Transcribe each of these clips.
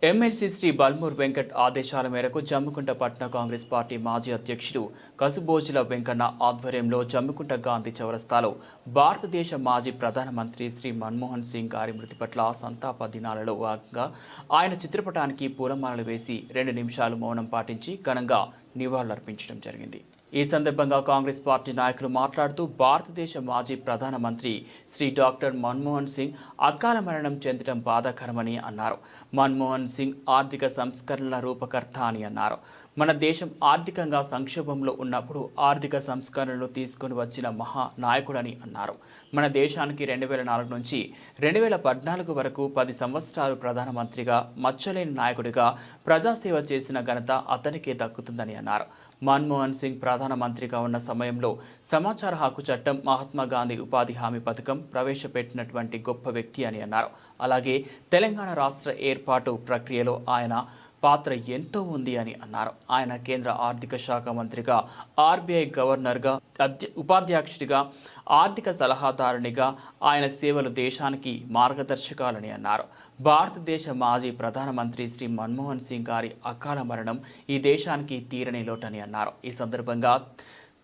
MLC Shri Balmoor Venkat ఆదేశాల మేరకు జమ్మికుంట పట్టణ కాంగ్రెస్ పార్టీ మాజీ అధ్యక్షుడు కసుబోజుల వెంకన్న ఆధ్వర్యంలో జమ్మికుంట గాంధీ చౌరస్తాలో భారతదేశ మాజీ ప్రధానమంత్రి శ్రీ మన్మోహన్ సింగ్ గారి మృతి పట్ల సంతాప దినాలలో భాగంగా ఆయన చిత్రపటానికి పూలమాలలు వేసి 2 నిమిషాలు మౌనం పాటించి ఘనంగా నివాళులర్పించడం జరిగింది। ఈ సందర్భంగా కాంగ్రెస్ పార్టీ నాయకులు మాట్లాడుతూ భారతదేశ మాజీ ప్రధానమంత్రి శ్రీ డాక్టర్ మన్మోహన్ సింగ్ అకాల మరణం చెందడం బాధాకరమని అన్నారు। మన్మోహన్ సింగ్ ఆర్థిక సంస్కరణల రూపకర్త అని అన్నారు। మన దేశం ఆర్థికంగా సంక్షోభంలో ఉన్నప్పుడు ఆర్థిక సంస్కరణలు తీసుకొని వచ్చిన మహా నాయకుడని అన్నారు। మన దేశానికి 2004 నుంచి 2014 వరకు 10 సంవత్సరాలు ప్రధానమంత్రిగా మచ్చలేని నాయకుడిగా ప్రజాసేవ చేసిన ఘనత అతనికే దక్కుతుందని అన్నారు। మన్మోహన్ సింగ్ ప్రధానమంత్రిగా ఉన్న సమయంలో సమాచార హక్కు చట్టం, మహాత్మా గాంధీ ఉపాధి హామీ పథకం ప్రవేశపెట్టినటువంటి గొప్ప వ్యక్తి అని అన్నారు। అలాగే తెలంగాణ రాష్ట్ర ఏర్పాటు ప్రక్రియలో ఆయన పాత్ర ఎంతో ఉంది అని అన్నారు। ఆయన కేంద్ర ఆర్థిక శాఖ మంత్రిగా, ఆర్బీఐ గవర్నర్గా, ఉపాధ్యక్షుడిగా, ఆర్థిక సలహాదారునిగా ఆయన సేవలు దేశానికి మార్గదర్శకాలని అన్నారు। భారతదేశ మాజీ ప్రధానమంత్రి శ్రీ మన్మోహన్ సింగ్ గారి అకాల మరణం ఈ దేశానికి తీరని లోటని అన్నారు। ఈ సందర్భంగా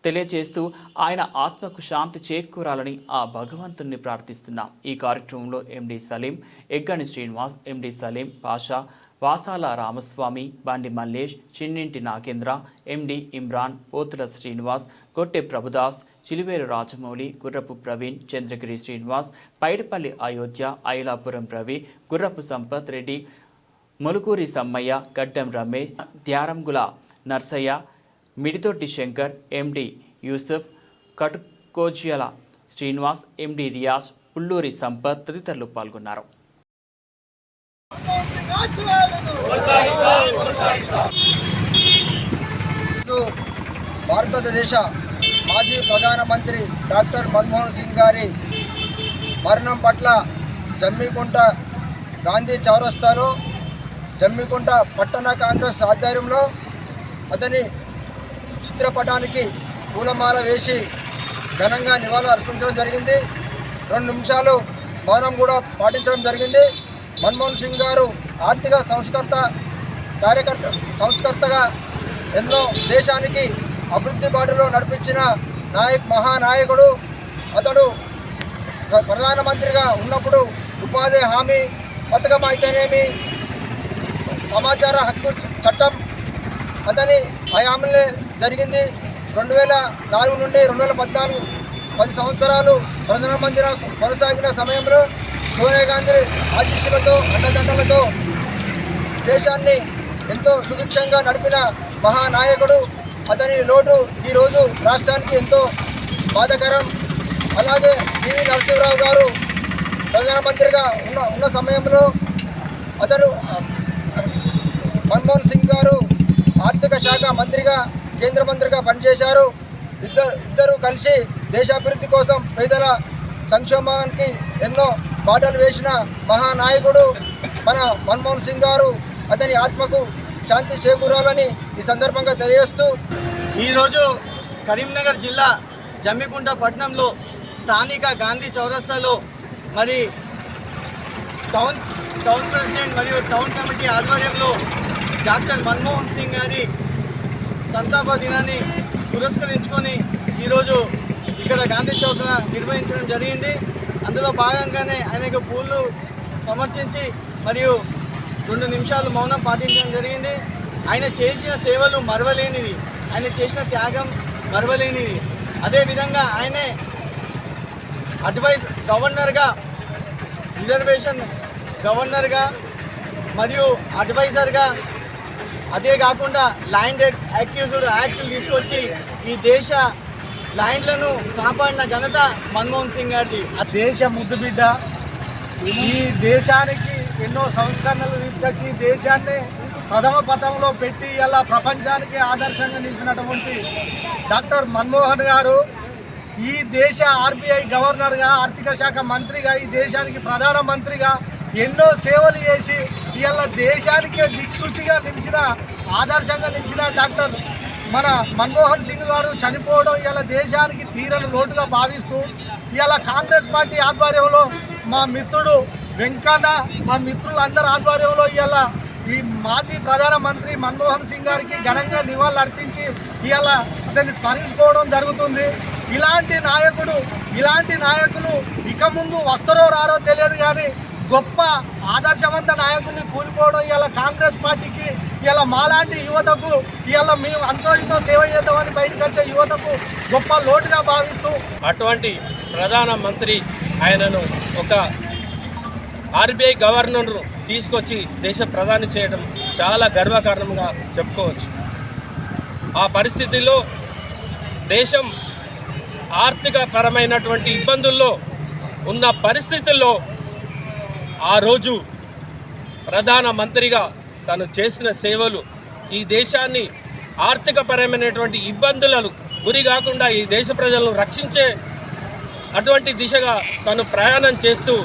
తెలియజేస్తూ ఆయన ఆత్మకు శాంతి చేకూరాలని ఆ భగవంతుని ప్రార్థిస్తున్నాం। ఈ కార్యక్రమంలో ఎండి సలీం, ఎగ్గని శ్రీనివాస్, ఎండి సలీం పాషా, వాసాల రామస్వామి, బండి మల్లేష్, చిన్నింటి నాగేంద్ర, ఎండి ఇమ్రాన్, పోతుల శ్రీనివాస్, కొట్టె ప్రభుదాస్, చిలివేరు రాజమౌళి, గుర్రపు ప్రవీణ్, చంద్రగిరి శ్రీనివాస్, పైడిపల్లి అయోధ్య, ఐలాపురం రవి, గుర్రపు సంపత్ రెడ్డి, మొలుకూరి సమ్మయ్య, గడ్డం రమేష్, ధ్యారంగుల నర్సయ్య, మిడితోటి శంకర్, ఎండి యూసుఫ్, కటుకోజ్యల శ్రీనివాస్, ఎండి రియాజ్, పుల్లూరి సంపత్ తదితరులు పాల్గొన్నారు। భారతదేశ మాజీ ప్రధానమంత్రి డాక్టర్ మన్మోహన్ సింగ్ గారి మరణం పట్ల జమ్మికుంట గాంధీ చౌరస్తాలో జమ్మికుంట పట్టణ కాంగ్రెస్ ఆధ్వర్యంలో అతని చిత్రపటానికి పూలమాల వేసి ఘనంగా నివాళులు అర్పించడం జరిగింది। 2 నిమిషాలు మౌనం కూడా పాటించడం జరిగింది। మన్మోహన్ సింగ్ గారు ఆర్థిక సంస్కర్తగా ఎన్నో దేశానికి అభివృద్ధి బాటలో నడిపించిన మహానాయకుడు। అతడు ప్రధానమంత్రిగా ఉన్నప్పుడు ఉపాధి హామీ పథకం అయితేనేమి, సమాచార హక్కు చట్టం అతని హయాంలో జరిగింది। 2004 నుండి 2014 10 సంవత్సరాలు ప్రధానమంత్రిగా కొనసాగిన సమయంలో సోనియా గాంధీ ఆశీస్సులతో, అండదండలతో దేశాన్ని ఎంతో సుభిక్షంగా నడిపిన మహానాయకుడు। అతని లోటు ఈరోజు రాష్ట్రానికి ఎంతో బాధాకరం। అలాగే పివి నరసింహరావు గారు ప్రధానమంత్రిగా ఉన్న సమయంలో అతను మన్మోహన్ సింగ్ గారు ఆర్థిక శాఖ మంత్రిగా, కేంద్ర మంత్రిగా పనిచేశారు। ఇద్దరు కలిసి దేశాభివృద్ధి కోసం, పేదల సంక్షేమానికి ఎన్నో బాటలు వేసిన మహానాయకుడు మన మన్మోహన్ సింగ్ గారు। అతని ఆత్మకు శాంతి చేకూరాలని ఈ సందర్భంగా తెలియజేస్తూ, ఈరోజు కరీంనగర్ జిల్లా జమ్మికుంట పట్టణంలో స్థానిక గాంధీ చౌరస్తాలో మరి టౌన్ ప్రెసిడెంట్ మరియు టౌన్ కమిటీ ఆధ్వర్యంలో డాక్టర్ మన్మోహన్ సింగ్ గారి సంతాప దినాన్ని పురస్కరించుకొని ఈరోజు ఇక్కడ గాంధీ చౌక్ నిర్వహించడం జరిగింది। అందులో భాగంగానే ఆయనకు పూలు సమర్పించి మరియు 2 నిమిషాలు మౌనం పాటించడం జరిగింది। ఆయన చేసిన సేవలు మరవలేనివి, ఆయన చేసిన త్యాగం మరవలేనివి। అదేవిధంగా ఆయనే గవర్నర్గా, రిజర్వేషన్ గవర్నర్గా మరియు అడ్వైజర్గా, అదే కాకుండా ల్యాండ్ అక్యూజ్డ్ యాక్ట్లు తీసుకొచ్చి ఈ దేశ ల్యాండ్లను కాపాడిన ఘనత మన్మోహన్ సింగ్ గారిది। దేశ ముద్దుబిడ్డ, ఈ దేశానికి ఎన్నో సంస్కరణలు తీసుకొచ్చి దేశాన్ని ప్రథమ పథంలో పెట్టి ఇలా ప్రపంచానికి ఆదర్శంగా నిలిపినటువంటి డాక్టర్ మన్మోహన్ గారు ఈ దేశ ఆర్బీఐ గవర్నర్గా, ఆర్థిక శాఖ మంత్రిగా, ఈ దేశానికి ప్రధానమంత్రిగా ఎన్నో సేవలు చేసి ఇలా దేశానికి దిక్సూచిగా నిలిచిన, ఆదర్శంగా నిలిచిన డాక్టర్ మన మన్మోహన్ సింగ్ గారు చనిపోవడం ఇలా దేశానికి తీరని లోటుగా భావిస్తూ ఇలా కాంగ్రెస్ పార్టీ ఆధ్వర్యంలో మా మిత్రుడు వెంకన్న, మా మిత్రులందరి ఆధ్వర్యంలో ఇలా ఈ మాజీ ప్రధానమంత్రి మన్మోహన్ సింగ్ గారికి ఘనంగా నివాళులు అర్పించి ఇవాళ అతన్ని స్మరించుకోవడం జరుగుతుంది. ఇలాంటి నాయకులు ఇక ముందు వస్తారో రారో తెలియదు, కానీ గొప్ప ఆదర్శవంత నాయకుడిని కూలిపోవడం ఇవాళ కాంగ్రెస్ పార్టీకి, ఇవాళ మాలాంటి యువతకు, ఇవాళ మేము అంతో ఇంతో సేవ చేద్దామని బయటకు వచ్చే యువతకు గొప్ప లోటుగా భావిస్తూ అటువంటి ప్రధానమంత్రి ఆయనను ఒక ఆర్బీఐ గవర్నర్ను తీసుకొచ్చి దేశ ప్రధాని చేయడం చాలా గర్వకారణంగా చెప్పుకోవచ్చు. ఆ పరిస్థితిలో దేశం ఆర్థిక పరమైనటువంటి ఇబ్బందుల్లో ఉన్న పరిస్థితుల్లో ఆ రోజు ప్రధానమంత్రిగా తను చేసిన సేవలు ఈ దేశాన్ని ఆర్థికపరమైనటువంటి ఇబ్బందులకు గురి కాకుండా ఈ దేశ ప్రజలను రక్షించే అటువంటి దిశగా తను ప్రయాణం చేస్తూ